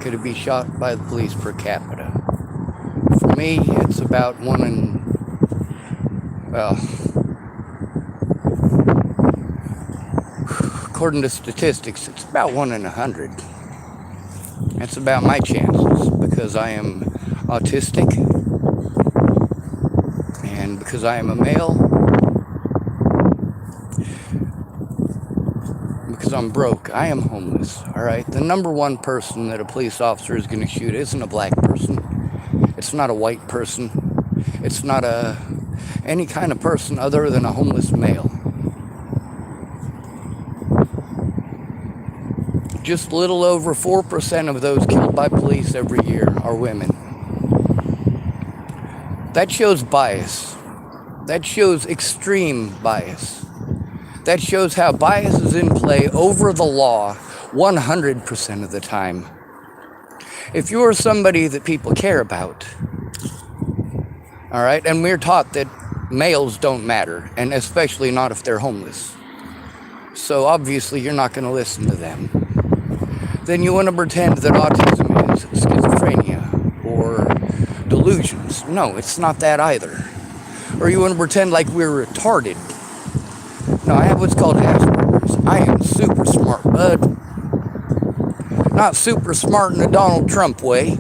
America to be shot by the police per capita. For me, it's about one in, well, according to statistics, it's about 1 in 100. That's about my chances because I am autistic and because I am a male, because I'm broke. I am homeless, all right? The number one person that a police officer is going to shoot isn't a black person. It's not a white person. It's not any kind of person other than a homeless male. Just a little over 4% of those killed by police every year are women. That shows bias. That shows extreme bias. That shows how bias is in play over the law 100% of the time. If you're somebody that people care about, all right, and we're taught that males don't matter, and especially not if they're homeless. So obviously you're not going to listen to them. Then you want to pretend that autism is schizophrenia or delusions. No, it's not that either. Or you want to pretend like we're retarded. No, I have what's called Asperger's. I am super smart, bud. Not super smart in a Donald Trump way.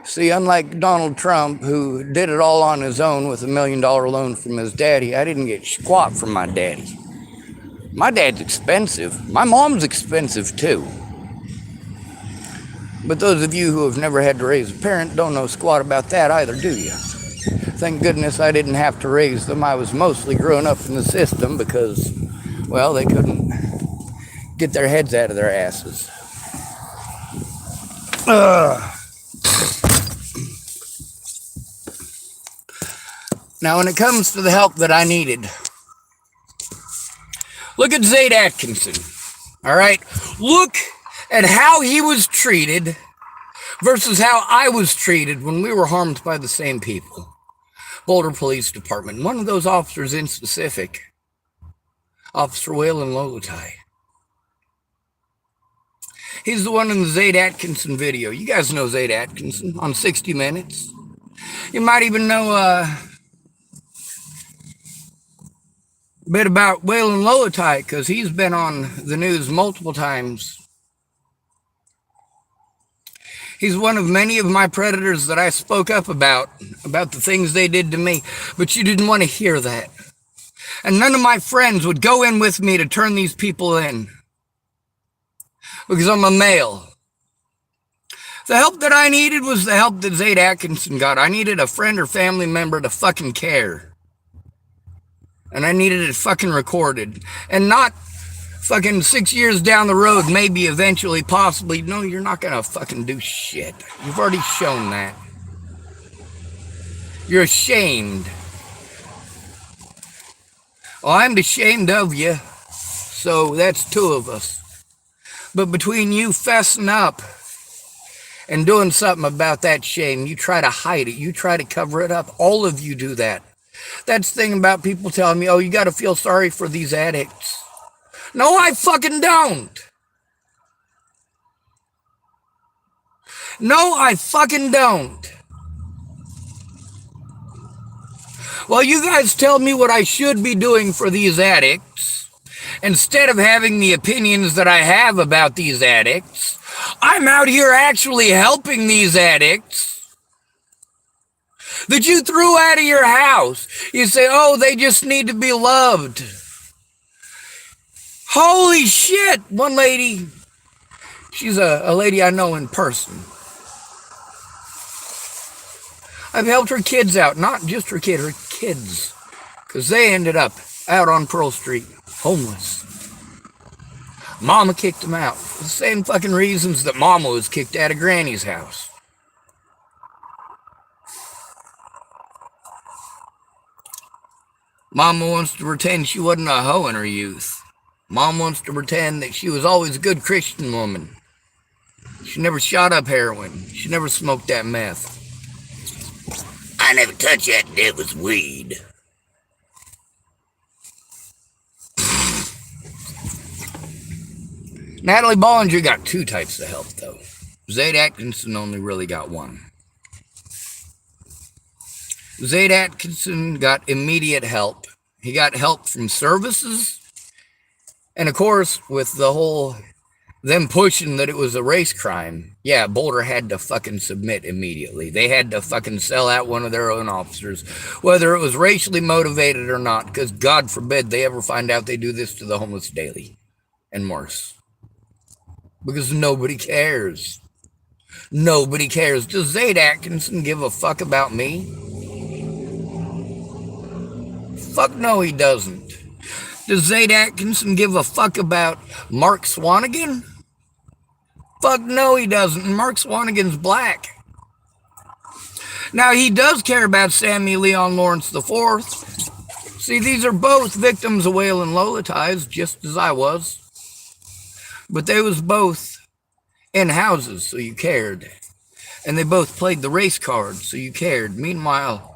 See, unlike Donald Trump, who did it all on his own with $1 million loan from his daddy, I didn't get squat from my daddy. My dad's expensive. My mom's expensive too. But those of you who have never had to raise a parent don't know squat about that either, do you? Thank goodness I didn't have to raise them. I was mostly growing up in the system because, well, they couldn't get their heads out of their asses. Now, when it comes to the help that I needed, look at Zayd Atkinson, all right? Look at how he was treated versus how I was treated when we were harmed by the same people. Boulder Police Department. One of those officers in specific, Officer Waylon Lolotai. He's the one in the Zayd Atkinson video. You guys know Zayd Atkinson on 60 Minutes. You might even know a bit about Waylon Lolotai because he's been on the news multiple times. He's one of many of my predators that I spoke up about the things they did to me, but you didn't want to hear that. And none of my friends would go in with me to turn these people in because I'm a male. The help that I needed was the help that Zayd Atkinson got. I needed a friend or family member to fucking care. And I needed it fucking recorded. And not fucking 6 years down the road, maybe eventually, possibly. No, you're not gonna fucking do shit. You've already shown that. You're ashamed. Well, I'm ashamed of you. So that's two of us. But between you fessing up and doing something about that shame, you try to hide it. You try to cover it up. All of you do that. That's the thing about people telling me, oh, you got to feel sorry for these addicts. No, I fucking don't. No, I fucking don't. Well, you guys tell me what I should be doing for these addicts. Instead of having the opinions that I have about these addicts, I'm out here actually helping these addicts that you threw out of your house. You say, oh, they just need to be loved. Holy shit. One lady, she's a lady I know in person. I've helped her kids out, not just her kid, her kids, because they ended up out on Pearl Street, homeless. Mama kicked them out. The same fucking reasons that Mama was kicked out of Granny's house. Mama wants to pretend she wasn't a hoe in her youth. Mom wants to pretend that she was always a good Christian woman. She never shot up heroin. She never smoked that meth. I never touched that devil's weed. Natalie Bollinger got two types of help, though. Zayd Atkinson only really got one. Zayd Atkinson got immediate help. He got help from services. And of course, with the whole them pushing that it was a race crime, yeah, Boulder had to fucking submit immediately. They had to fucking sell out one of their own officers, whether it was racially motivated or not, because God forbid they ever find out they do this to the homeless daily and worse. Because nobody cares. Nobody cares. Does Zayd Atkinson give a fuck about me? Fuck no, he doesn't. Does Zayd Atkinson give a fuck about Mark Swanigan? Fuck no, he doesn't. And Mark Swanigan's black. Now, he does care about Sammy Leon Lawrence IV. See, these are both victims of Waylon Lolatais, just as I was. But they was both in houses, so you cared. And they both played the race card, so you cared. Meanwhile,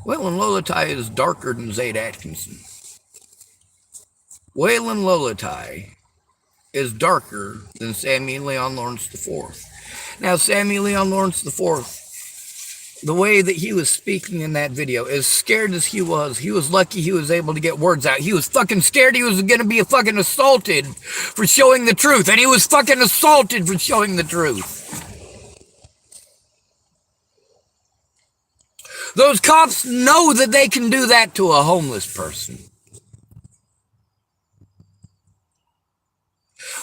Waylon Lolatais is darker than Zayd Atkinson. Waylon Lolatais is darker than Sammy Leon Lawrence IV. Now, Sammy Leon Lawrence IV, the way that he was speaking in that video, as scared as he was lucky he was able to get words out. He was fucking scared he was going to be fucking assaulted for showing the truth, and he was fucking assaulted for showing the truth. Those cops know that they can do that to a homeless person.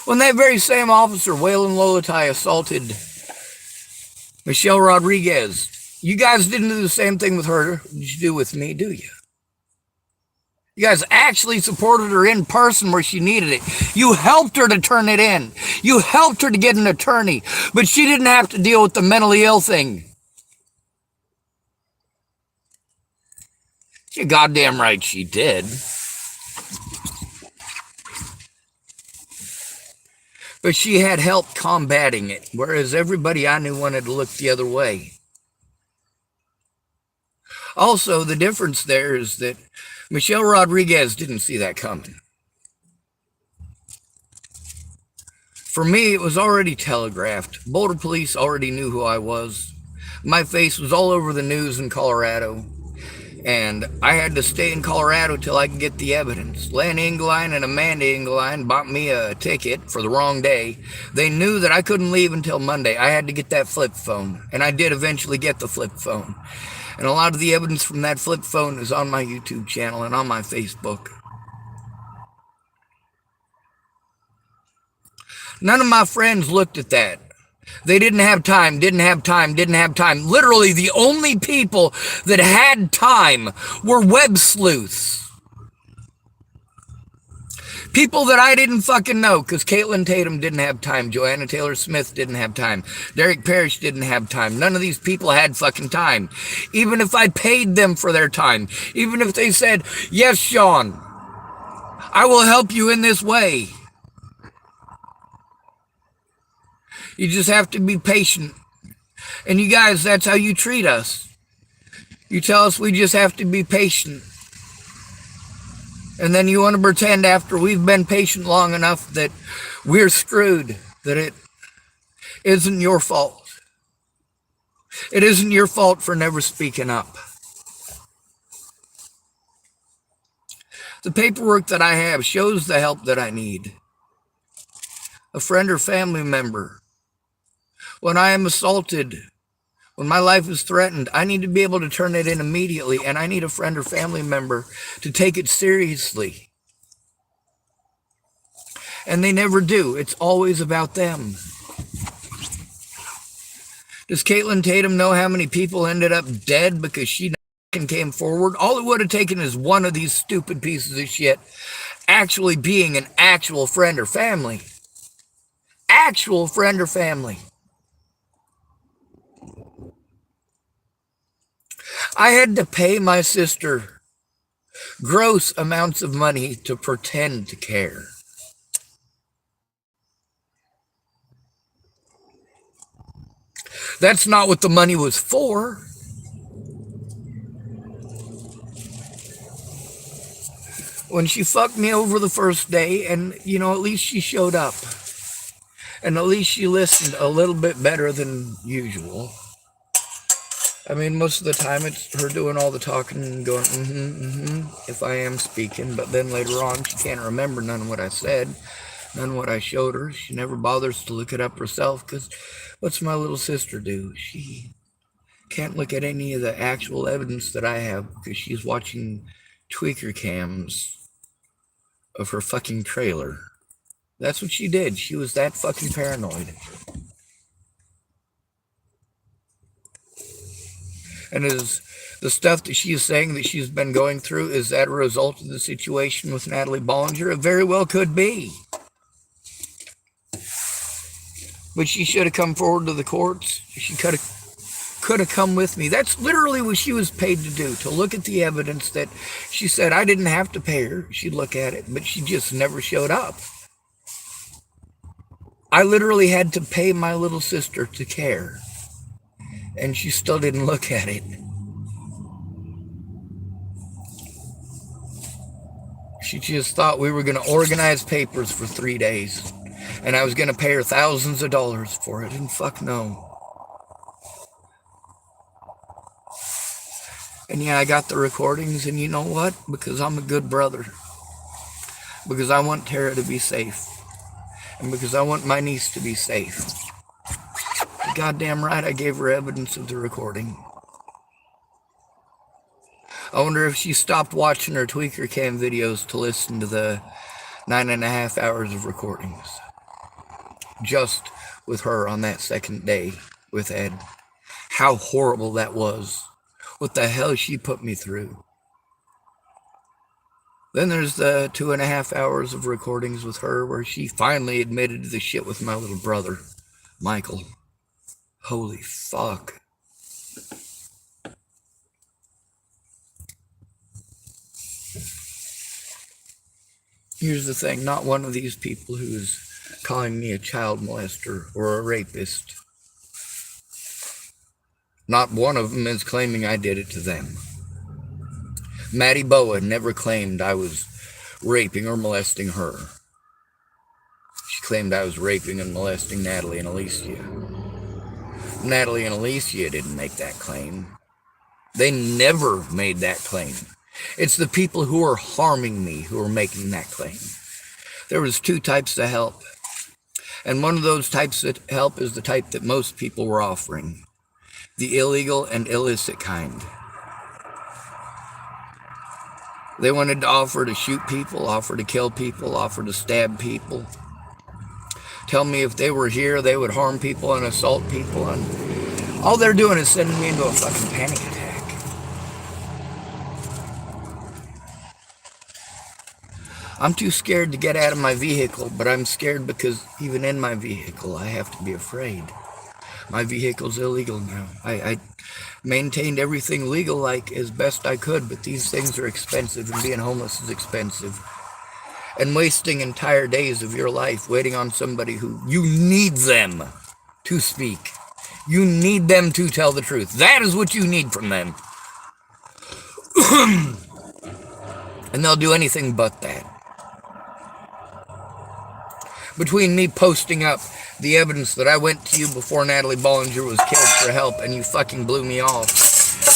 When that very same officer, Waylon Lolatais, assaulted Michelle Rodriguez, you guys didn't do the same thing with her as you do with me, do you? You guys actually supported her in person where she needed it. You helped her to turn it in. You helped her to get an attorney, but she didn't have to deal with the mentally ill thing. You're goddamn right she did. But she had help combating it, whereas everybody I knew wanted to look the other way. Also, the difference there is that Michelle Rodriguez didn't see that coming. For me, it was already telegraphed. Boulder police already knew who I was. My face was all over the news in Colorado. And I had to stay in Colorado till I could get the evidence. Len Engeline and Amanda Engeline bought me a ticket for the wrong day. They knew that I couldn't leave until Monday. I had to get that flip phone. And I did eventually get the flip phone. And a lot of the evidence from that flip phone is on my YouTube channel and on my Facebook. None of my friends looked at that. They didn't have time. Literally, the only people that had time were web sleuths. People that I didn't fucking know, because Caitlin Tatum didn't have time. Joanna Taylor Smith didn't have time. Derek Parrish didn't have time. None of these people had fucking time. Even if I paid them for their time. Even if they said, yes, Sean, I will help you in this way. You just have to be patient. And you guys, that's how you treat us. You tell us we just have to be patient. And then you want to pretend after we've been patient long enough that we're screwed, that it isn't your fault. It isn't your fault for never speaking up. The paperwork that I have shows the help that I need. A friend or family member. When I am assaulted, when my life is threatened, I need to be able to turn it in immediately, and I need a friend or family member to take it seriously. And they never do. It's always about them. Does Caitlin Tatum know how many people ended up dead because she came forward? All it would have taken is one of these stupid pieces of shit actually being an actual friend or family. Actual friend or family. I had to pay my sister gross amounts of money to pretend to care. That's not what the money was for. When she fucked me over the first day, and, at least she showed up. And at least she listened a little bit better than usual. I mean, most of the time it's her doing all the talking and going, if I am speaking. But then later on, she can't remember none of what I said, none of what I showed her. She never bothers to look it up herself, because what's my little sister do? She can't look at any of the actual evidence that I have, because she's watching tweaker cams of her fucking trailer. That's what she did. She was that fucking paranoid. And is the stuff that she is saying that she's been going through, is that a result of the situation with Natalie Bollinger? It very well could be. But she should have come forward to the courts. She could have come with me. That's literally what she was paid to do, to look at the evidence that she said I didn't have to pay her. She'd look at it, but she just never showed up. I literally had to pay my little sister to care, and she still didn't look at it. She just thought we were going to organize papers for 3 days, and I was going to pay her thousands of dollars for it, and fuck no. And yeah, I got the recordings, and you know what? Because I'm a good brother. Because I want Tara to be safe. And because I want my niece to be safe. Goddamn right, I gave her evidence of the recording. I wonder if she stopped watching her tweaker cam videos to listen to the 9.5 hours of recordings. Just with her on that second day with Ed. How horrible that was. What the hell she put me through. Then there's the 2.5 hours of recordings with her where she finally admitted to the shit with my little brother, Michael. Holy fuck. Here's the thing, not one of these people who's calling me a child molester or a rapist. Not one of them is claiming I did it to them. Maddie Boa never claimed I was raping or molesting her. She claimed I was raping and molesting Natalie and Alicia. Natalie and Alicia didn't make that claim. They never made that claim. It's the people who are harming me who are making that claim. There was 2 types of help. And one of those types of help is the type that most people were offering. The illegal and illicit kind. They wanted to offer to shoot people, offer to kill people, offer to stab people. Tell me if they were here, they would harm people and assault people. And all they're doing is sending me into a fucking panic attack. I'm too scared to get out of my vehicle, but I'm scared because even in my vehicle, I have to be afraid. My vehicle's illegal now. I maintained everything legal like as best I could, but these things are expensive, and being homeless is expensive. And wasting entire days of your life waiting on somebody who you need them to speak. You need them to tell the truth. That is what you need from them. And they'll do anything but that. Between me posting up the evidence that I went to you before Natalie Bollinger was killed for help and you fucking blew me off,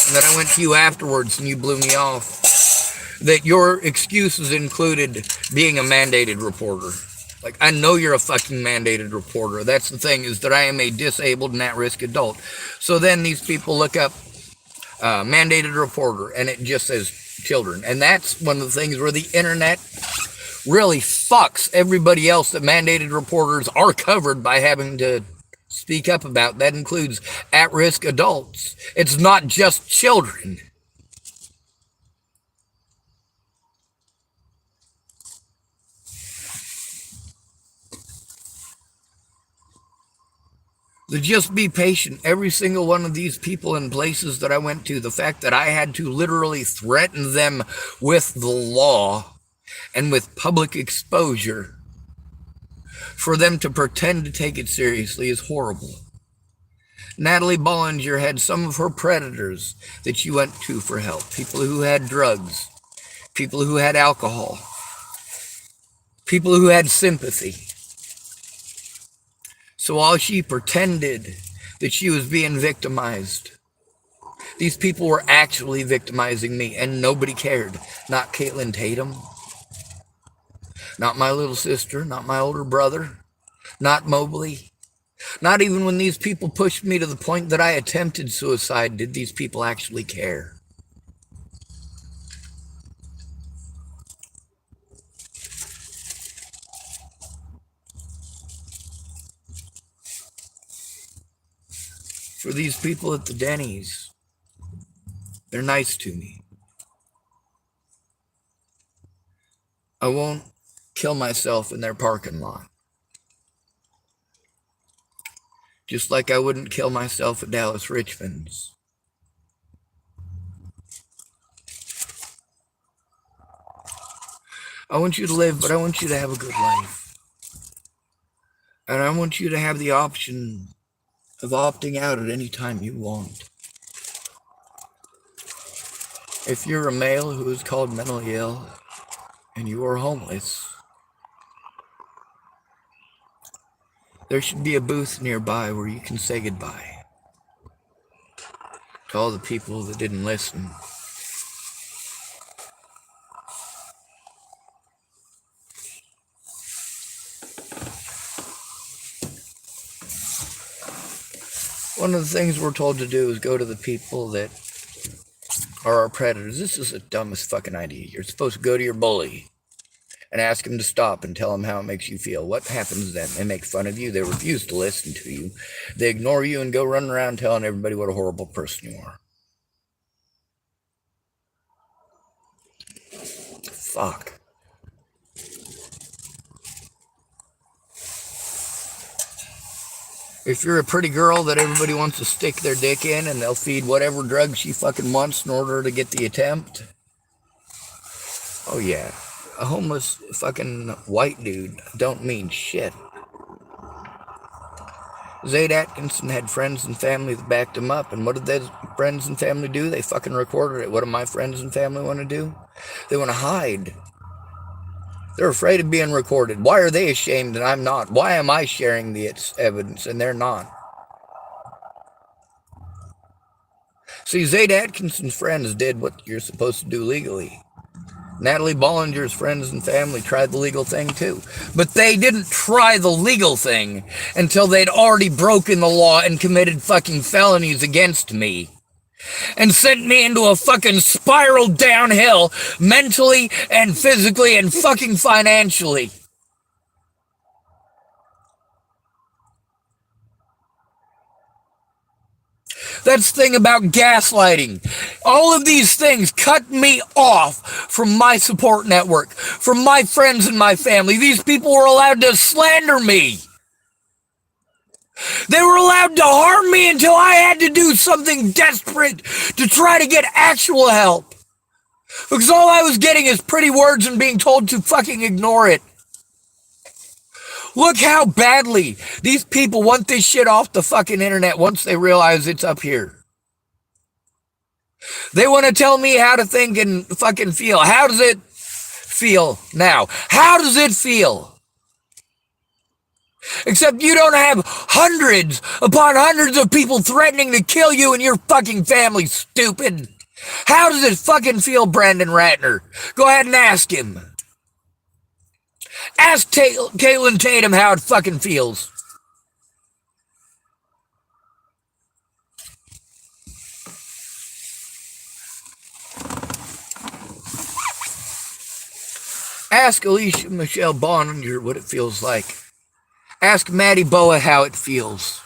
and that I went to you afterwards and you blew me off, that your excuses included being a mandated reporter. Like, I know you're a fucking mandated reporter. That's the thing, is that I am a disabled and at-risk adult. So then these people look up mandated reporter and it just says children. And that's one of the things where the internet really fucks everybody else that mandated reporters are covered by having to speak up about. That includes at-risk adults. It's not just children. So just be patient. Every single one of these people in places that I went to, the fact that I had to literally threaten them with the law and with public exposure for them to pretend to take it seriously is horrible. Natalie Bollinger had some of her predators that she went to for help. People who had drugs, people who had alcohol, people who had sympathy. So while she pretended that she was being victimized, these people were actually victimizing me, and nobody cared. Not Caitlin Tatum, not my little sister, not my older brother, not Mobley. Not even when these people pushed me to the point that I attempted suicide did these people actually care. For these people at the Denny's, they're nice to me. I won't kill myself in their parking lot. Just like I wouldn't kill myself at Dallas Richmond's. I want you to live, but I want you to have a good life. And I want you to have the option of opting out at any time you want. If you're a male who is called mentally ill and you are homeless, there should be a booth nearby where you can say goodbye to all the people that didn't listen. One of the things we're told to do is go to the people that are our predators. This is the dumbest fucking idea. You're supposed to go to your bully and ask him to stop and tell him how it makes you feel. What happens then? They make fun of you. They refuse to listen to you. They ignore you and go running around telling everybody what a horrible person you are. Fuck. If you're a pretty girl that everybody wants to stick their dick in and they'll feed whatever drug she fucking wants in order to get the attempt. Oh yeah. A homeless fucking white dude don't mean shit. Zayd Atkinson had friends and family that backed him up, and what did those friends and family do? They fucking recorded it. What do my friends and family want to do? They want to hide. They're afraid of being recorded. Why are they ashamed and I'm not? Why am I sharing the evidence and they're not? See, Zayd Atkinson's friends did what you're supposed to do legally. Natalie Bollinger's friends and family tried the legal thing too. But they didn't try the legal thing until they'd already broken the law and committed fucking felonies against me. And sent me into a fucking spiral downhill, mentally and physically and fucking financially. That's the thing about gaslighting. All of these things cut me off from my support network, from my friends and my family. These people were allowed to slander me. They were allowed to harm me until I had to do something desperate to try to get actual help. Because all I was getting is pretty words and being told to fucking ignore it. Look how badly these people want this shit off the fucking internet once they realize it's up here. They want to tell me how to think and fucking feel. How does it feel now? How does it feel? Except you don't have hundreds upon hundreds of people threatening to kill you and your fucking family, stupid. How does it fucking feel, Brandon Ratner? Go ahead and ask him. Ask Caitlin Tatum how it fucking feels. Ask Alicia Michelle Bollinger what it feels like. Ask Maddie Boa how it feels.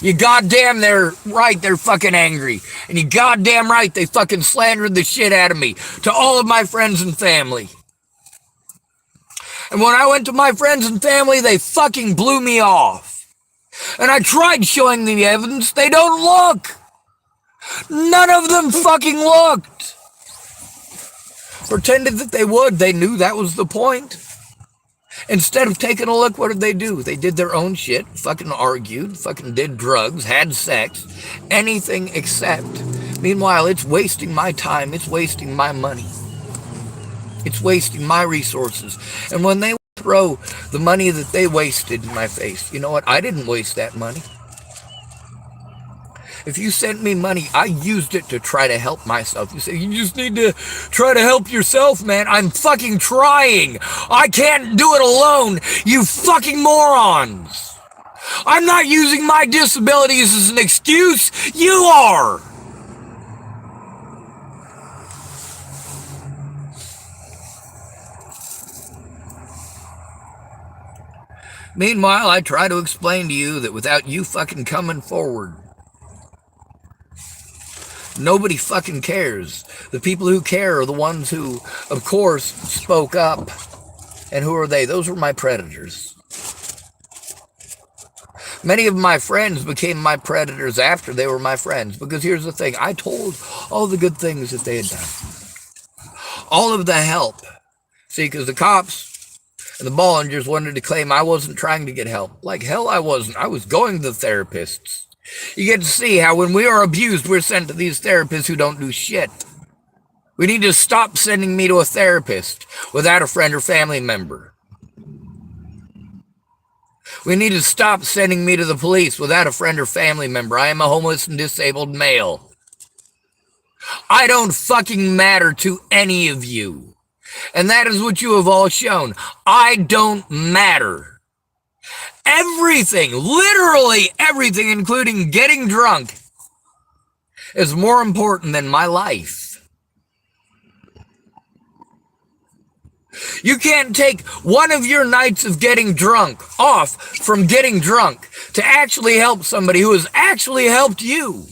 You goddamn they're right, they're fucking angry. And you goddamn right they fucking slandered the shit out of me to all of my friends and family. And when I went to my friends and family, they fucking blew me off. And I tried showing them the evidence. They don't look. None of them fucking looked. Pretended that they would. They knew that was the point. Instead of taking a look, what did they do? They did their own shit, fucking argued, fucking did drugs, had sex, anything except. Meanwhile, it's wasting my time. It's wasting my money. It's wasting my resources. And when they throw the money that they wasted in my face. You know what? I didn't waste that money. If you sent me money, I used it to try to help myself. You say, you just need to try to help yourself, man. I'm fucking trying. I can't do it alone, you fucking morons. I'm not using my disabilities as an excuse. You are. Meanwhile, I try to explain to you that without you fucking coming forward, nobody fucking cares. The people who care are the ones who, of course, spoke up. And who are they? Those were my predators. Many of my friends became my predators after they were my friends. Because here's the thing. I told all the good things that they had done. All of the help. See, because the cops and the Bollingers wanted to claim I wasn't trying to get help. Like hell I wasn't. I was going to the therapists. You get to see how when we are abused, we're sent to these therapists who don't do shit. We need to stop sending me to a therapist without a friend or family member. We need to stop sending me to the police without a friend or family member. I am a homeless and disabled male. I don't fucking matter to any of you. And that is what you have all shown. I don't matter. Everything, literally everything, including getting drunk, is more important than my life. You can't take one of your nights of getting drunk off from getting drunk to actually help somebody who has actually helped you.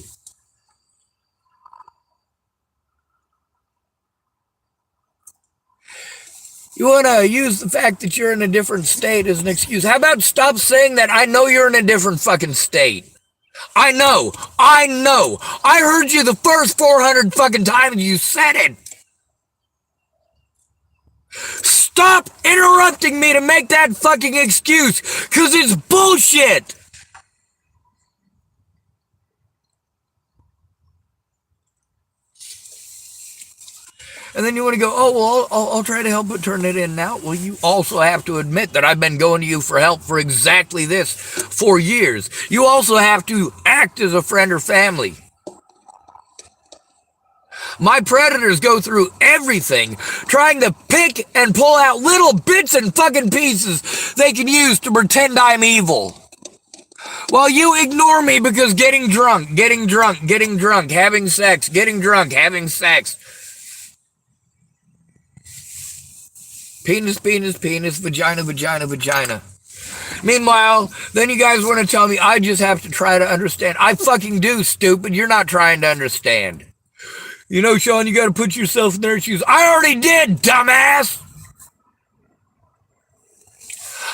You want to use the fact that you're in a different state as an excuse. How about stop saying that I know you're in a different fucking state? I know. I heard you the first 400 fucking times you said it. Stop interrupting me to make that fucking excuse, because it's bullshit. And then you want to go, oh, well, I'll try to help but turn it in now. Well, you also have to admit that I've been going to you for help for exactly this for years. You also have to act as a friend or family. My predators go through everything, trying to pick and pull out little bits and fucking pieces they can use to pretend I'm evil. While you ignore me because getting drunk, having sex, getting drunk, having sex. Penis, vagina. Meanwhile, then you guys want to tell me I just have to try to understand. I fucking do, stupid. You're not trying to understand. You know, Sean, you got to put yourself in their shoes. I already did, dumbass.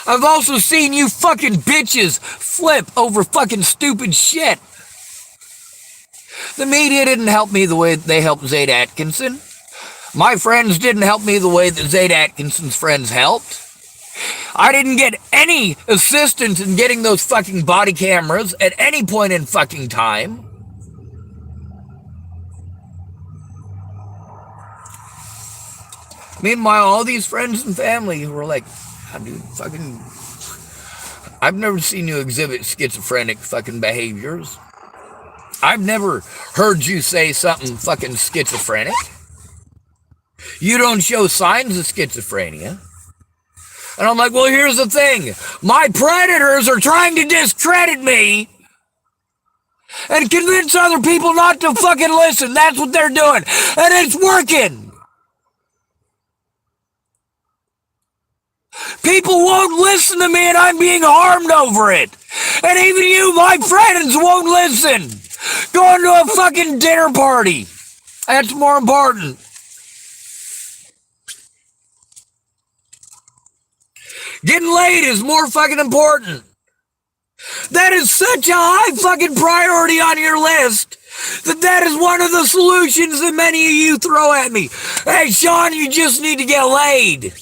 I've also seen you fucking bitches flip over fucking stupid shit. The media didn't help me the way they helped Zayd Atkinson. My friends didn't help me the way that Zayd Atkinson's friends helped. I didn't get any assistance in getting those fucking body cameras at any point in fucking time. Meanwhile, all these friends and family who were like, oh, dude, fucking, I've never seen you exhibit schizophrenic fucking behaviors. I've never heard you say something fucking schizophrenic. You don't show signs of schizophrenia. And I'm like, well, here's the thing. My predators are trying to discredit me and convince other people not to fucking listen. That's what they're doing. And it's working. People won't listen to me and I'm being harmed over it. And even you, my friends, won't listen. Going to a fucking dinner party. That's more important. Getting laid is more fucking important. That is such a high fucking priority on your list that is one of the solutions that many of you throw at me. Hey, Sean, you just need to get laid.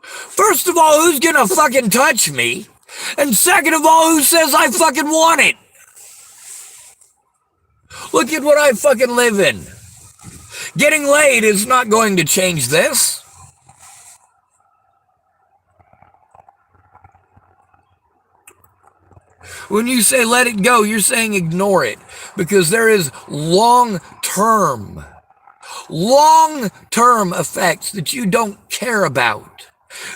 First of all, who's gonna fucking touch me? And second of all, who says I fucking want it? Look at what I fucking live in. Getting laid is not going to change this. When you say let it go, you're saying ignore it, because there is long-term effects that you don't care about.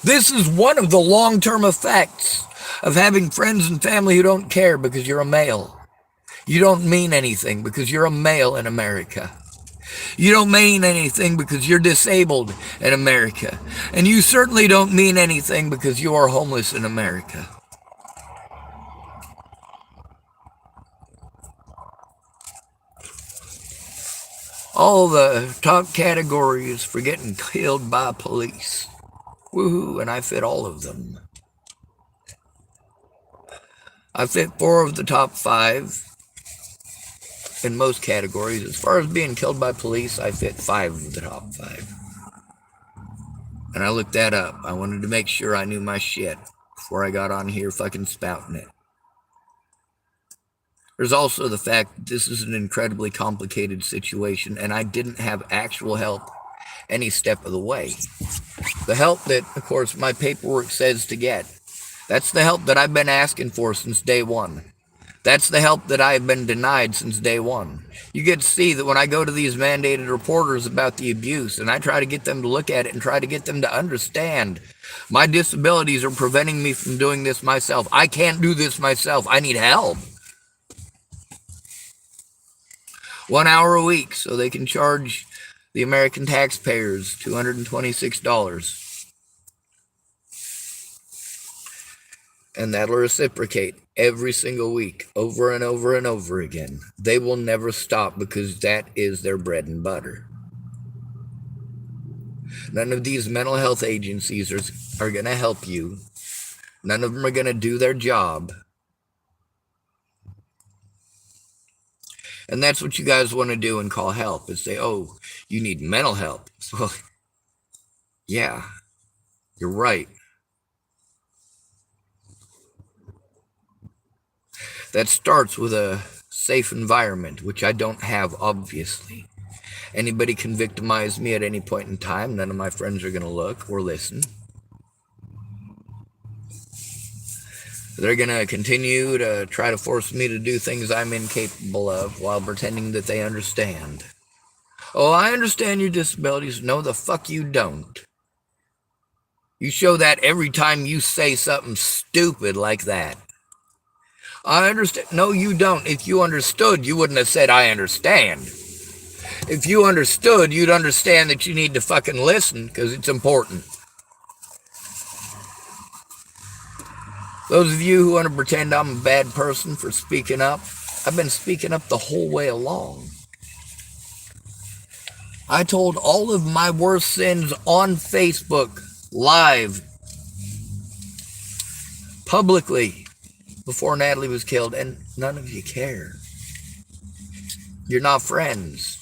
This is one of the long-term effects of having friends and family who don't care because you're a male. You don't mean anything because you're a male in America. You don't mean anything because you're disabled in America. And you certainly don't mean anything because you are homeless in America. All the top categories for getting killed by police. Woohoo, and I fit all of them. I fit 4 of the top 5 in most categories. As far as being killed by police, I fit 5 of the top 5. And I looked that up. I wanted to make sure I knew my shit before I got on here fucking spouting it. There's also the fact that this is an incredibly complicated situation, and I didn't have actual help any step of the way. The help that, of course, my paperwork says to get, that's the help that I've been asking for since day one. That's the help that I've been denied since day one. You get to see that when I go to these mandated reporters about the abuse, and I try to get them to look at it and try to get them to understand my disabilities are preventing me from doing this myself. I can't do this myself. I need help. 1 hour a week so they can charge the American taxpayers $226. And that'll reciprocate every single week, over and over and over again. They will never stop because that is their bread and butter. None of these mental health agencies are going to help you. None of them are going to do their job. And that's what you guys want to do and call help, is say, oh, you need mental help. So, yeah, you're right. That starts with a safe environment, which I don't have, obviously. Anybody can victimize me at any point in time. None of my friends are going to look or listen. They're going to continue to try to force me to do things I'm incapable of while pretending that they understand. Oh, I understand your disabilities. No, the fuck you don't. You show that every time you say something stupid like that. I understand. No, you don't. If you understood, you wouldn't have said, I understand. If you understood, you'd understand that you need to fucking listen because it's important. Those of you who want to pretend I'm a bad person for speaking up, I've been speaking up the whole way along. I told all of my worst sins on Facebook, live, publicly, before Natalie was killed, and none of you care. You're not friends.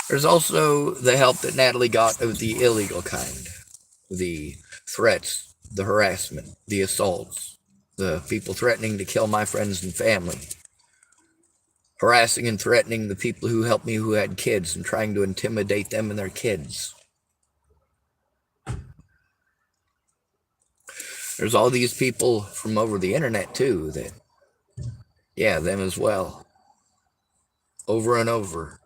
There's also the help that Natalie got of the illegal kind. The threats, the harassment, the assaults, the people threatening to kill my friends and family. Harassing and threatening the people who helped me who had kids and trying to intimidate them and their kids. There's all these people from over the internet too that, yeah, them as well. Over and over.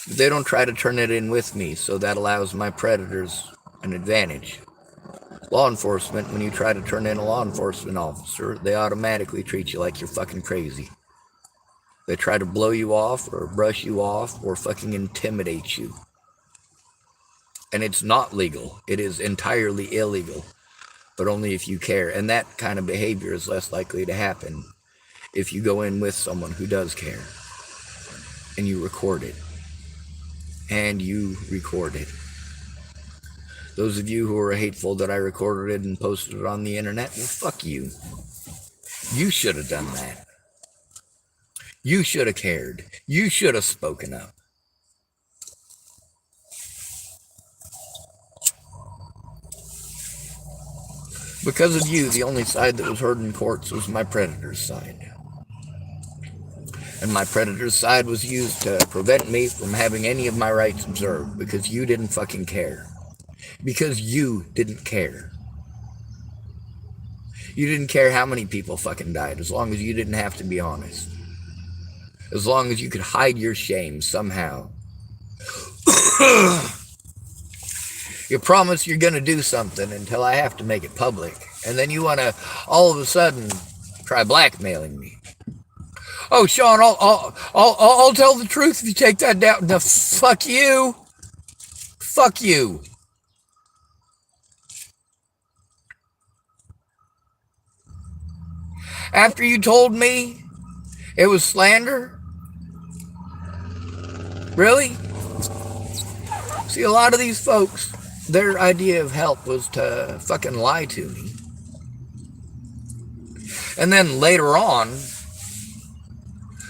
But they don't try to turn it in with me, so that allows my predators an advantage. Law enforcement, when you try to turn in a law enforcement officer, they automatically treat you like you're fucking crazy. They try to blow you off or brush you off or fucking intimidate you. And it's not legal. It is entirely illegal, but only if you care. And that kind of behavior is less likely to happen if you go in with someone who does care and you record it. And you record it. Those of you who are hateful that I recorded it and posted it on the internet, well, fuck you. You should have done that. You should have cared. You should have spoken up. Because of you, the only side that was heard in courts was my predator's side. And my predator's side was used to prevent me from having any of my rights observed because you didn't fucking care. Because you didn't care. You didn't care how many people fucking died as long as you didn't have to be honest. As long as you could hide your shame somehow. You promise you're going to do something until I have to make it public. And then you want to all of a sudden try blackmailing me. Oh, Sean, I'll tell the truth if you take that down. No, fuck you. Fuck you. After you told me it was slander? Really? See, a lot of these folks, their idea of help was to fucking lie to me. And then later on,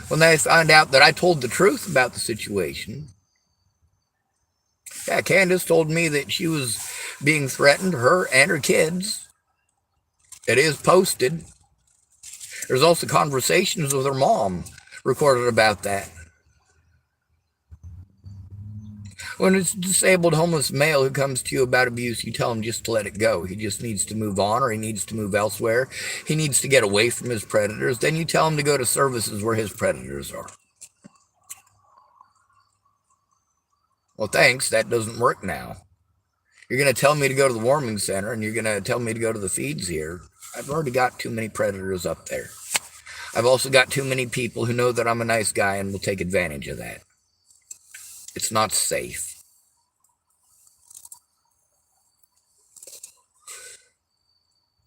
when they find out that I told the truth about the situation, yeah, Candace told me that she was being threatened, her and her kids. It is posted. There's also conversations with her mom recorded about that. When it's a disabled homeless male who comes to you about abuse, you tell him just to let it go. He just needs to move on, or he needs to move elsewhere. He needs to get away from his predators. Then you tell him to go to services where his predators are. Well, thanks. That doesn't work now. You're going to tell me to go to the warming center, and you're going to tell me to go to the feeds here. I've already got too many predators up there. I've also got too many people who know that I'm a nice guy and will take advantage of that. It's not safe.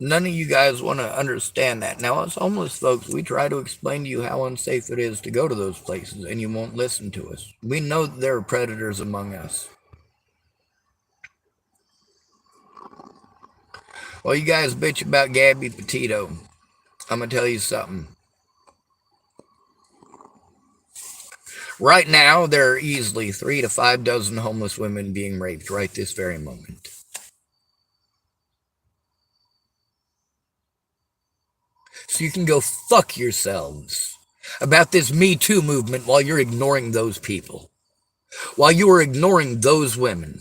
None of you guys want to understand that. Now, as homeless folks, we try to explain to you how unsafe it is to go to those places, and you won't listen to us. We know that there are predators among us. Well, you guys bitch about Gabby Petito. I'm going to tell you something. Right now, there are easily 3 to 5 dozen homeless women being raped right this very moment. So you can go fuck yourselves about this Me Too movement while you're ignoring those people. While you are ignoring those women.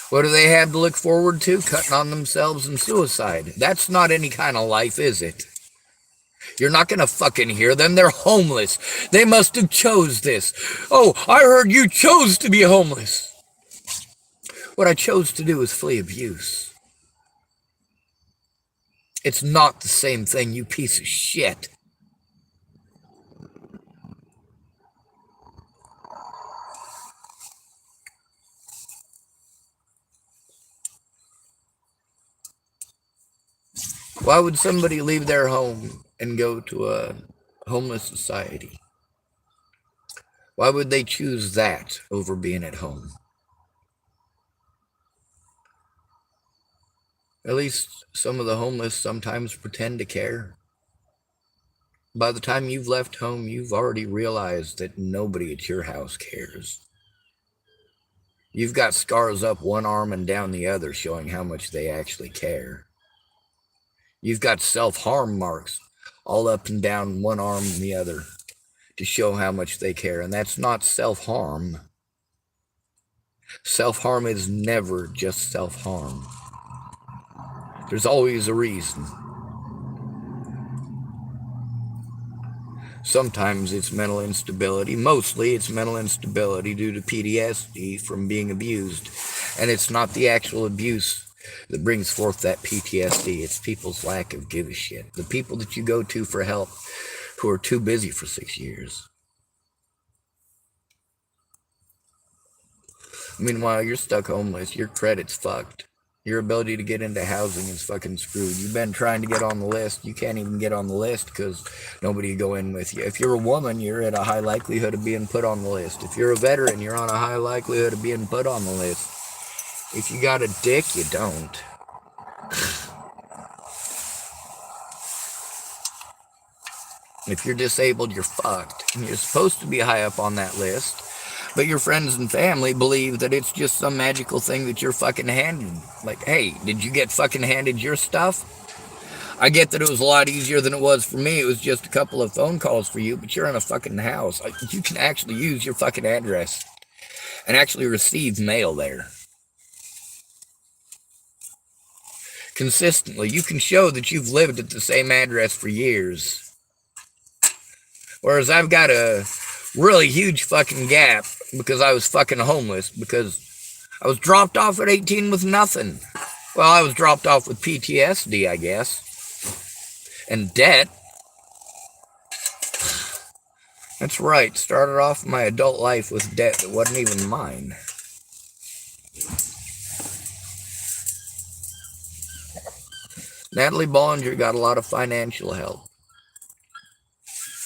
What do they have to look forward to? Cutting on themselves and suicide. That's not any kind of life, is it? You're not going to fucking hear them. They're homeless. They must have chose this. Oh, I heard you chose to be homeless. What I chose to do is flee abuse. It's not the same thing, you piece of shit. Why would somebody leave their home and go to a homeless society? Why would they choose that over being at home? At least some of the homeless sometimes pretend to care. By the time you've left home, you've already realized that nobody at your house cares. You've got scars up one arm and down the other showing how much they actually care. You've got self-harm marks all up and down one arm and the other to show how much they care. And that's not self-harm. Self-harm is never just self-harm. There's always a reason. Sometimes it's mental instability. Mostly it's mental instability due to PTSD from being abused. And it's not the actual abuse that brings forth that PTSD. It's people's lack of give a shit. The people that you go to for help who are too busy for 6 years. Meanwhile, you're stuck homeless. Your credit's fucked. Your ability to get into housing is fucking screwed. You've been trying to get on the list. You can't even get on the list because nobody will go in with you. If you're a woman, you're at a high likelihood of being put on the list. If you're a veteran, you're on a high likelihood of being put on the list. If you got a dick, you don't. If you're disabled, you're fucked. And you're supposed to be high up on that list. But your friends and family believe that it's just some magical thing that you're fucking handed. Like, hey, did you get fucking handed your stuff? I get that it was a lot easier than it was for me. It was just a couple of phone calls for you, but you're in a fucking house. You can actually use your fucking address and actually receive mail there. Consistently. You can show that you've lived at the same address for years. Whereas I've got a really huge fucking gap because I was fucking homeless, because I was dropped off at 18 with nothing. Well, I was dropped off with PTSD, I guess. And debt. That's right. Started off my adult life with debt that wasn't even mine. Natalie Bollinger got a lot of financial help.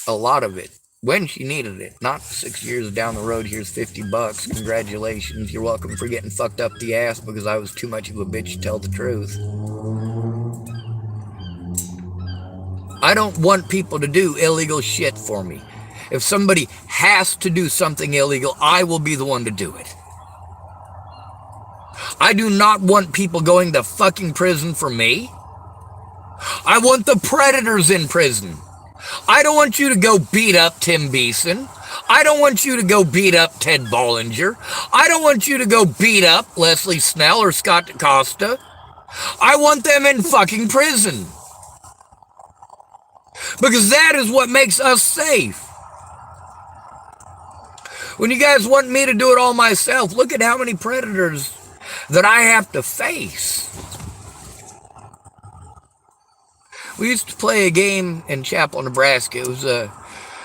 A lot of it. When she needed it. Not 6 years down the road, here's $50. Congratulations. You're welcome for getting fucked up the ass because I was too much of a bitch to tell the truth. I don't want people to do illegal shit for me. If somebody has to do something illegal, I will be the one to do it. I do not want people going to fucking prison for me. I want the predators in prison. I don't want you to go beat up Tim Beeson. I don't want you to go beat up Ted Bollinger. I don't want you to go beat up Leslie Snell or Scott DaCosta. I want them in fucking prison. Because that is what makes us safe. When you guys want me to do it all myself, look at how many predators that I have to face. We used to play a game in Chapel, Nebraska. It was a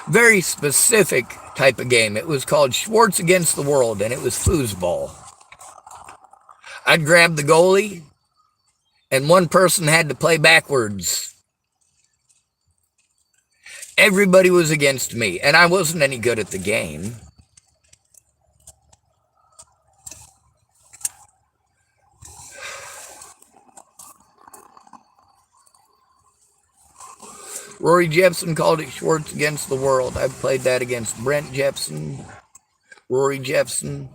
very specific type of game. It was called Schwartz Against the World, and it was foosball. I'd grab the goalie, and one person had to play backwards. Everybody was against me, and I wasn't any good at the game. Rory Jepson called it Schwartz Against the World. I've played that against Brent Jepson, Rory Jepson,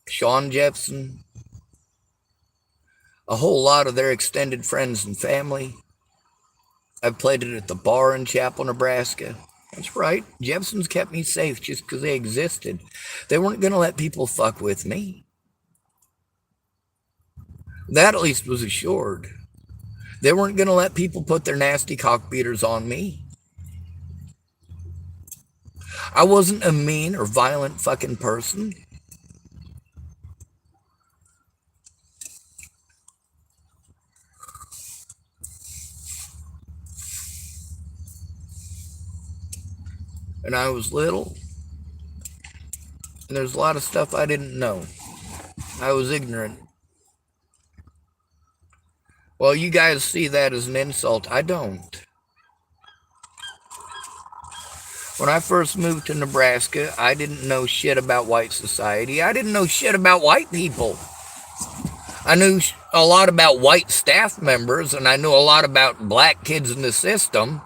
Sean Jepson, a whole lot of their extended friends and family. I've played it at the bar in Chapel, Nebraska. That's right. Jepsons kept me safe just because they existed. They weren't going to let people fuck with me. That at least was assured. They weren't going to let people put their nasty cockbeaters on me. I wasn't a mean or violent fucking person. And I was little. And there's a lot of stuff I didn't know. I was ignorant. Well, you guys see that as an insult. I don't. When I first moved to Nebraska, I didn't know shit about white society. I didn't know shit about white people. I knew a lot about white staff members, and I knew a lot about black kids in the system.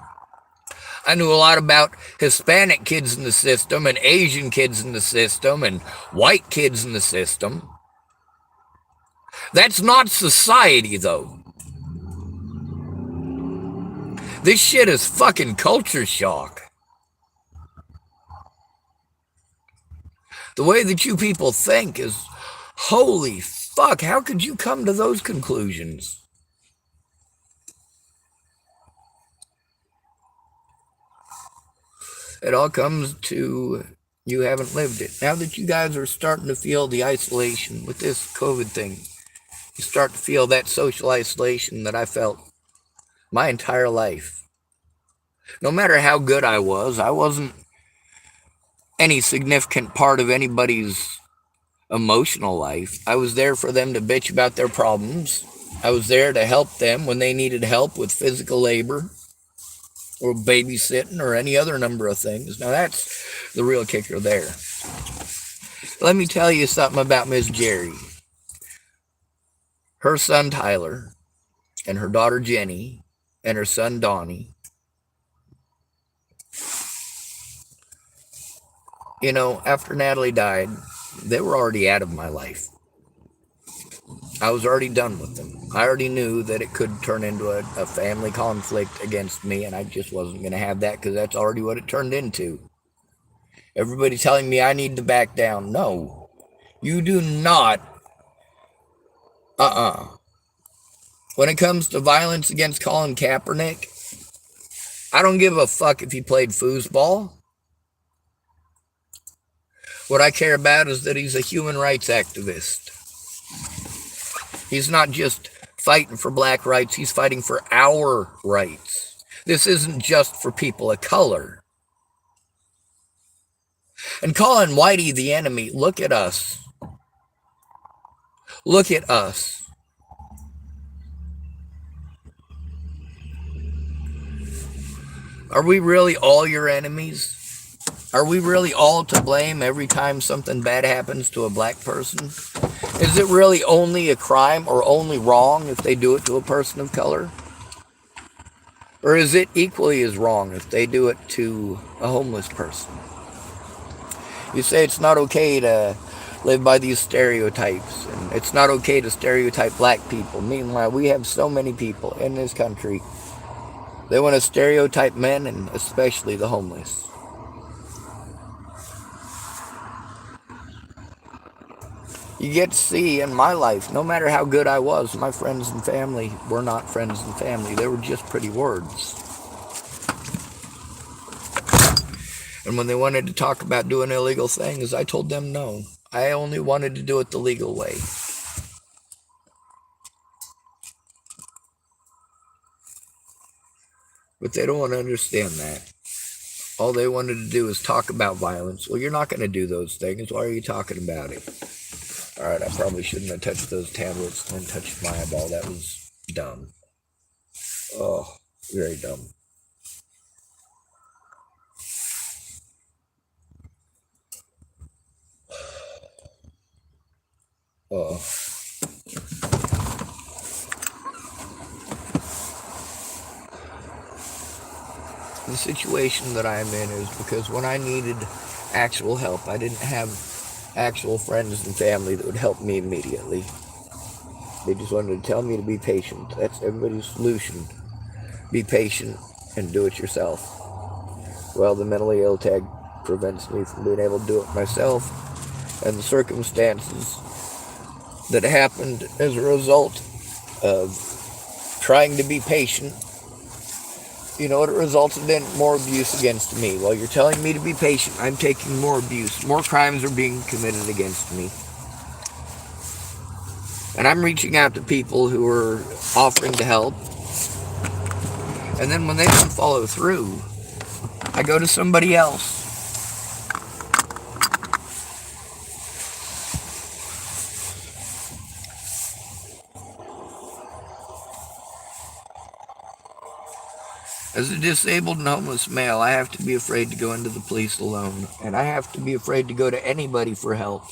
I knew a lot about Hispanic kids in the system, and Asian kids in the system, and white kids in the system. That's not society, though. This shit is fucking culture shock. The way that you people think is, holy fuck, how could you come to those conclusions? It all comes to you haven't lived it. Now that you guys are starting to feel the isolation with this COVID thing, you start to feel that social isolation that I felt my entire life. No matter how good I wasn't any significant part of anybody's emotional life. I was there for them to bitch about their problems. I was there to help them when they needed help with physical labor or babysitting or any other number of things. Now that's the real kicker there. Let me tell you something about Miss Jerry. Her son Tyler and her daughter Jenny and her son Donnie. You know, after Natalie died, they were already out of my life. I was already done with them. I already knew that it could turn into a family conflict against me, and I just wasn't going to have that because that's already what it turned into. Everybody telling me I need to back down. No, you do not. When it comes to violence against Colin Kaepernick, I don't give a fuck if he played foosball. What I care about is that he's a human rights activist. He's not just fighting for black rights, he's fighting for our rights. This isn't just for people of color. And calling Whitey the enemy, look at us. Look at us. Are we really all your enemies? Are we really all to blame every time something bad happens to a black person? Is it really only a crime or only wrong if they do it to a person of color? Or is it equally as wrong if they do it to a homeless person? You say it's not okay to live by these stereotypes, and it's not okay to stereotype black people. Meanwhile, we have so many people in this country. They want to stereotype men, and especially the homeless. You get to see in my life, no matter how good I was, my friends and family were not friends and family. They were just pretty words. And when they wanted to talk about doing illegal things, I told them no. I only wanted to do it the legal way. But they don't want to understand that. All they wanted to do is talk about violence. Well, you're not going to do those things. Why are you talking about it? All right, I probably shouldn't have touched those tablets and touched my eyeball. That was dumb. Oh, very dumb. Oh. The situation that I'm in is because when I needed actual help, I didn't have actual friends and family that would help me immediately. They just wanted to tell me to be patient. That's everybody's solution. Be patient and do it yourself. Well, the mentally ill tag prevents me from being able to do it myself, and the circumstances that happened as a result of trying to be patient, you know what it resulted in? More abuse against me. While you're telling me to be patient, I'm taking more abuse. More crimes are being committed against me. And I'm reaching out to people who are offering to help. And then when they don't follow through, I go to somebody else. As a disabled and homeless male, I have to be afraid to go into the police alone. And I have to be afraid to go to anybody for help.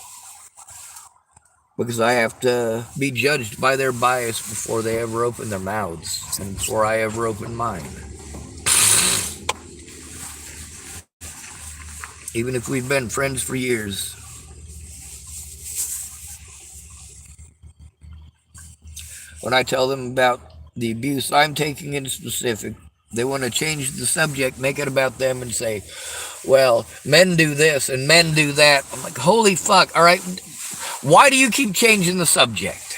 Because I have to be judged by their bias before they ever open their mouths. And before I ever open mine. Even if we've been friends for years. When I tell them about the abuse I'm taking in specific, they want to change the subject, make it about them, and say, well, men do this and men do that. I'm like, holy fuck, all right, why do you keep changing the subject?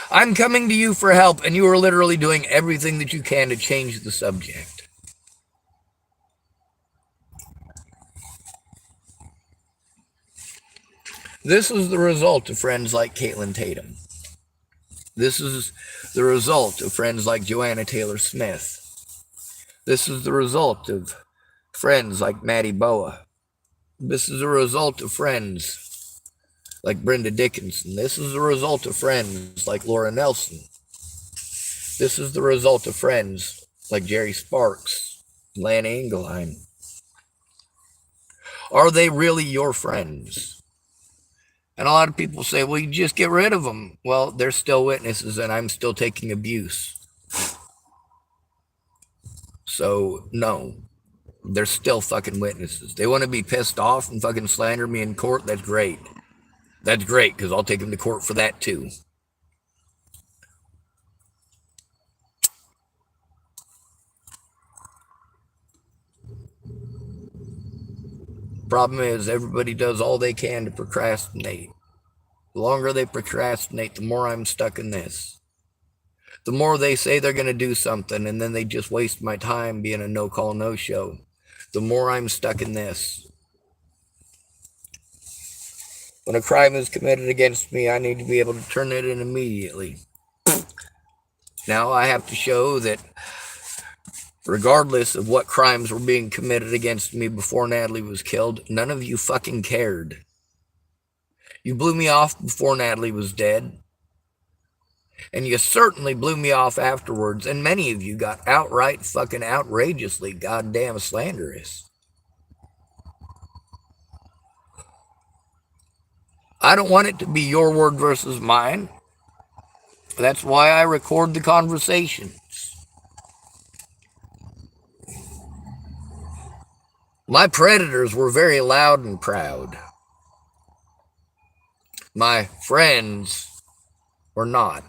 I'm coming to you for help, and you are literally doing everything that you can to change the subject. This is the result of friends like Caitlin Tatum. This is the result of friends like Joanna Taylor Smith. This is the result of friends like Maddie Boa. This is a result of friends like Brenda Dickinson. This is the result of friends like Laura Nelson. This is the result of friends like Jerry Sparks, Lana Engelheim. Are they really your friends? And a lot of people say, well, you just get rid of them. Well, they're still witnesses, and I'm still taking abuse. So, no. They're still fucking witnesses. They want to be pissed off and fucking slander me in court. That's great. That's great, because I'll take him to court for that too. Problem is, everybody does all they can to procrastinate. The longer they procrastinate, the more I'm stuck in this. The more they say they're going to do something, and then they just waste my time being a no-call, no-show. The more I'm stuck in this. When a crime is committed against me, I need to be able to turn it in immediately. Now I have to show that regardless of what crimes were being committed against me before Natalie was killed, none of you fucking cared. You blew me off before Natalie was dead. And you certainly blew me off afterwards. And many of you got outright fucking outrageously goddamn slanderous. I don't want it to be your word versus mine. That's why I record the conversations. My predators were very loud and proud. My friends were not.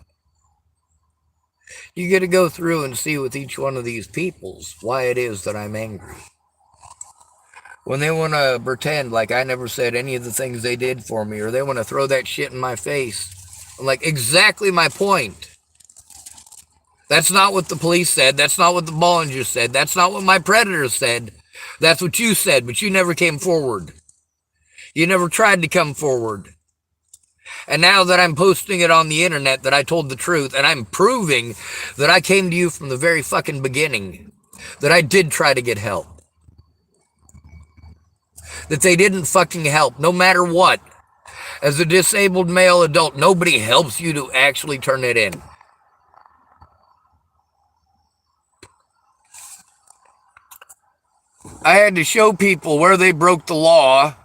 You get to go through and see with each one of these peoples why it is that I'm angry. When they want to pretend like I never said any of the things they did for me, or they want to throw that shit in my face, I'm like, exactly my point. That's not what the police said. That's not what the Bollinger said. That's not what my predators said. That's what you said, but you never came forward. You never tried to come forward. And now that I'm posting it on the internet that I told the truth, and I'm proving that I came to you from the very fucking beginning, that I did try to get help, that they didn't fucking help, no matter what. As a disabled male adult, nobody helps you to actually turn it in. I had to show people where they broke the law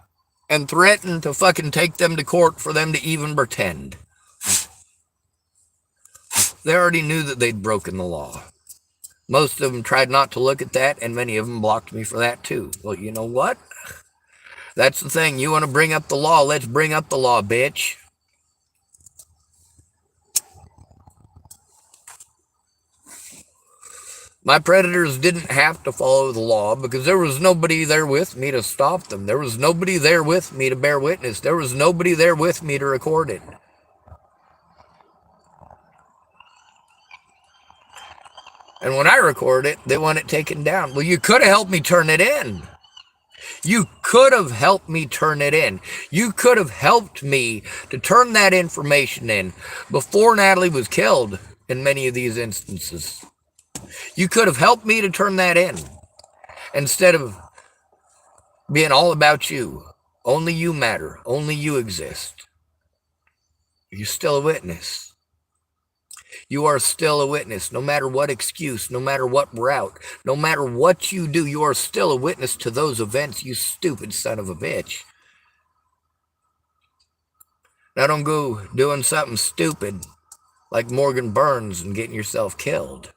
and threaten to fucking take them to court for them to even pretend. They already knew that they'd broken the law. Most of them tried not to look at that, and many of them blocked me for that too. Well, you know what? That's the thing. You want to bring up the law? Let's bring up the law, bitch. My predators didn't have to follow the law because there was nobody there with me to stop them. There was nobody there with me to bear witness. There was nobody there with me to record it. And when I record it, they want it taken down. Well, you could have helped me turn it in. You could have helped me turn it in. You could have helped me to turn that information in before Natalie was killed in many of these instances. You could have helped me to turn that in instead of being all about you. Only you matter. Only you exist. You're still a witness. You are still a witness, no matter what excuse, no matter what route, no matter what you do, you are still a witness to those events, you stupid son of a bitch. Now don't go doing something stupid like Morgan Burns and getting yourself killed.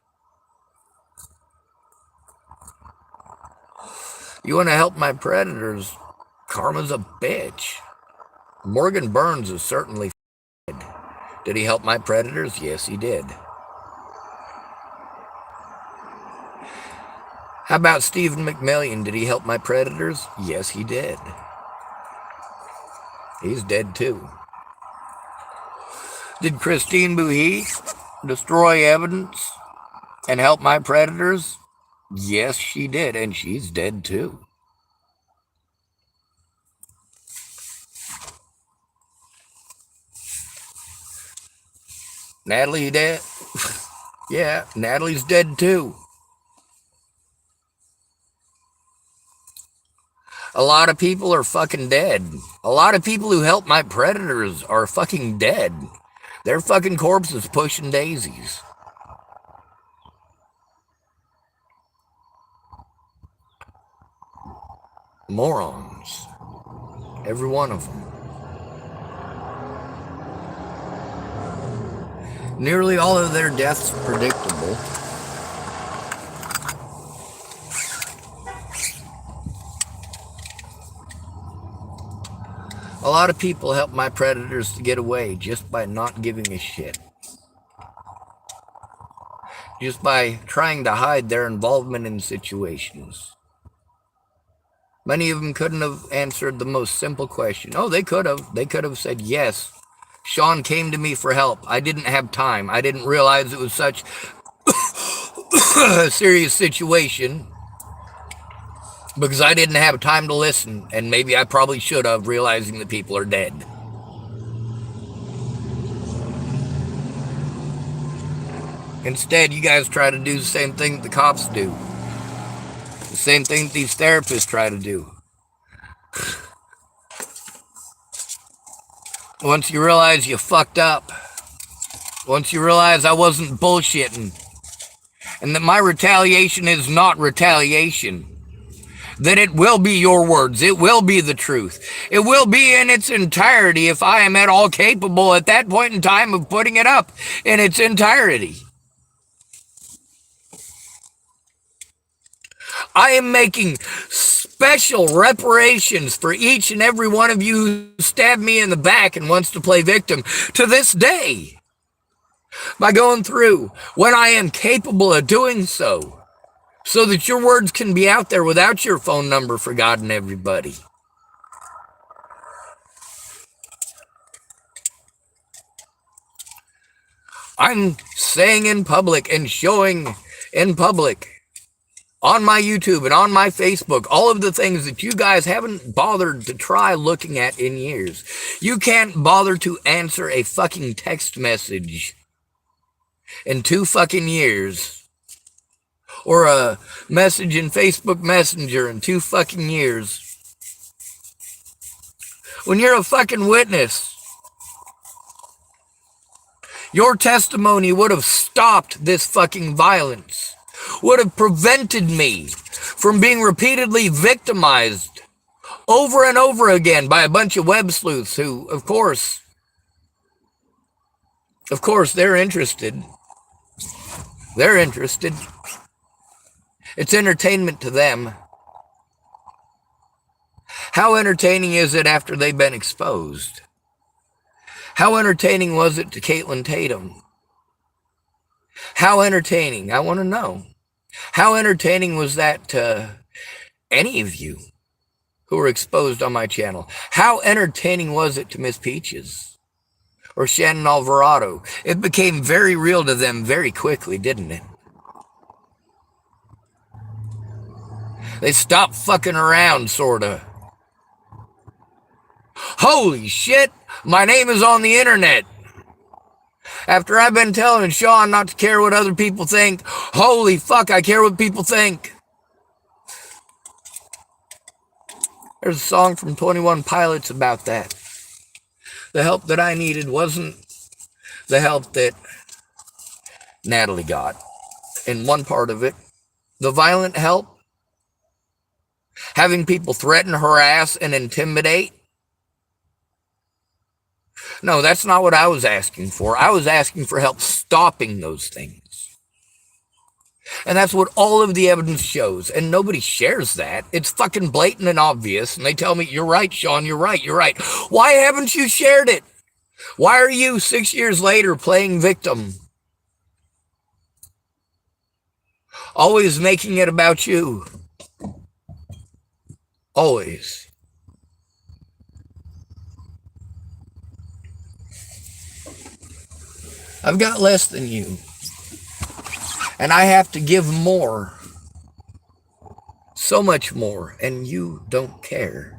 You want to help my predators? Karma's a bitch. Morgan Burns is certainly dead. Did he help my predators? Yes, he did. How about Stephen McMillian? Did he help my predators? Yes, he did. He's dead too. Did Christine Bouhy destroy evidence and help my predators? Yes, she did, and she's dead too. Natalie dead? Yeah, Natalie's dead too. A lot of people are fucking dead. A lot of people who help my predators are fucking dead. They're fucking corpses pushing daisies. Morons. Every one of them. Nearly all of their deaths predictable. A A lot of people help my predators to get away just by not giving a shit. Just by trying to hide their involvement in situations. Many of them couldn't have answered the most simple question. Oh, they could have. They could have said, yes, Sean came to me for help. I didn't have time. I didn't realize it was such a serious situation because I didn't have time to listen. And maybe I probably should have, realizing that people are dead. Instead, you guys try to do the same thing that the cops do. The same thing that these therapists try to do. Once you realize you fucked up, once you realize I wasn't bullshitting, and that my retaliation is not retaliation, that it will be your words, it will be the truth, it will be in its entirety if I am at all capable at that point in time of putting it up in its entirety. I am making special reparations for each and every one of you who stabbed me in the back and wants to play victim to this day by going through when I am capable of doing so that your words can be out there without your phone number for God and everybody. I'm saying in public and showing in public on my YouTube and on my Facebook, all of the things that you guys haven't bothered to try looking at in years. You can't bother to answer a fucking text message in 2 fucking years. Or a message in Facebook Messenger in 2 fucking years. When you're a fucking witness, your testimony would have stopped this fucking violence. Would have prevented me from being repeatedly victimized over and over again by a bunch of web sleuths who, of course, they're interested. They're interested. It's entertainment to them. How entertaining is it after they've been exposed? How entertaining was it to Caitlin Tatum? How entertaining? I want to know. How entertaining was that to any of you who were exposed on my channel? How entertaining was it to Miss Peaches or Shannon Alvarado? It became very real to them very quickly, didn't it? They stopped fucking around, sorta. Holy shit, my name is on the internet. After I've been telling Sean not to care what other people think, holy fuck, I care what people think. There's a song from 21 Pilots about that. The help that I needed wasn't the help that Natalie got. In one part of it, the violent help, having people threaten, harass, and intimidate. No, that's not what I was asking for. I was asking for help stopping those things. And that's what all of the evidence shows. And nobody shares that. It's fucking blatant and obvious. And they tell me, you're right, Sean, you're right, you're right. Why haven't you shared it? Why are you 6 years later playing victim? Always making it about you. Always. I've got less than you. And I have to give more. So much more. And you don't care.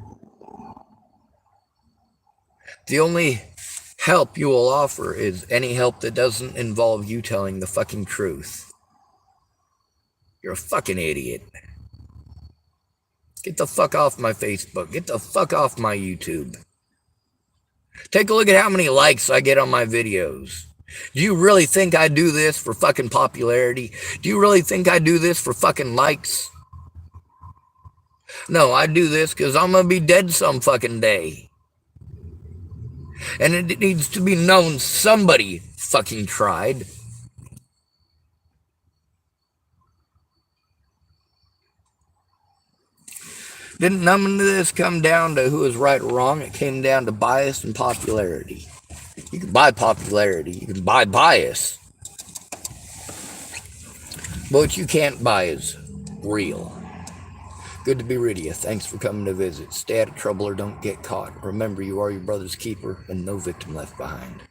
The only help you will offer is any help that doesn't involve you telling the fucking truth. You're a fucking idiot. Get the fuck off my Facebook. Get the fuck off my YouTube. Take a look at how many likes I get on my videos. Do you really think I do this for fucking popularity? Do you really think I do this for fucking likes? No, I do this because I'm going to be dead some fucking day. And it needs to be known somebody fucking tried. Didn't none of this come down to who was right or wrong? It came down to bias and popularity. You can buy popularity, you can buy bias, but what you can't buy is real. Good to be rid of you. Thanks for coming to visit. Stay out of trouble or don't get caught. Remember, you are your brother's keeper and no victim left behind.